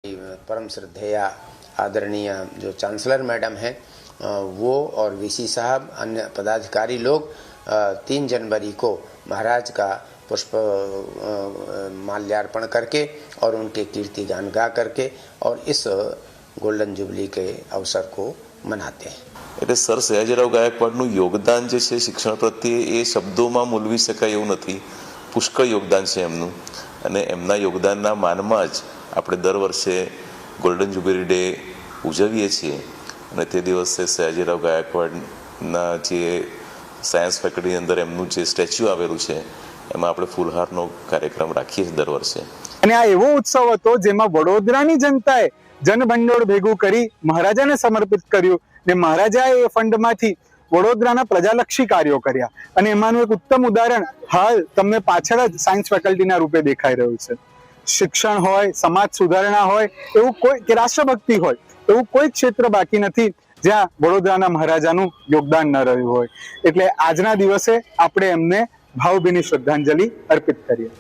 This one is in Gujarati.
परम श्रद्धेया आदरणीय जो चांसलर मैडम हैं वो और वीसी साहब, अन्य पदाधिकारी लोग 3 जनवरी को महाराज का पुष्प माल्यार्पण करके और उनके कीर्तिगान गा करके और इस गोल्डन जुबली के अवसर को मनाते हैं। એટલે સર સયાજીરાવ ગાયકવાડનું યોગદાન જે છે શિક્ષણ પ્રત્યે એ શબ્દોમાં મૂલવી શકાય એવું નથી. પુષ્કળ યોગદાન છે એમનું, અને એમના યોગદાનના માનમાં જ આપણે દર વર્ષે ગોલ્ડન જ્યુબિલી ડે ઉજવીએ છીએ. અને તે દિવસે સયાજીરાવ ગાયકવાડના જે સાયન્સ ફેકલ્ટીની અંદર એમનું જે સ્ટેચ્યુ આવેલું છે એમાં આપણે ફૂલહારનો કાર્યક્રમ રાખીએ છીએ દર વર્ષે. અને આ એવો ઉત્સવ હતો જેમાં વડોદરાની જનતાએ જનભંડોળ ભેગું કરી મહારાજાને સમર્પિત કર્યું ને મહારાજાએ એ ફંડમાંથી વડોદરાના પ્રજાલક્ષી કાર્યો કર્યા. અને એમાંનું એક ઉત્તમ ઉદાહરણ હાલ તમને પાછળ જ સાયન્સ ફેકલ્ટીના રૂપે દેખાઈ રહ્યું છે. શિક્ષણ હોય, સમાજ સુધારણા હોય, એવું કોઈ કે રાષ્ટ્રભક્તિ હોય, એવું કોઈ ક્ષેત્ર બાકી નથી જ્યાં વડોદરાના મહારાજાનું યોગદાન ન રહ્યું હોય. એટલે આજના દિવસે આપણે એમને ભાવભીની શ્રદ્ધાંજલિ અર્પિત કરીએ.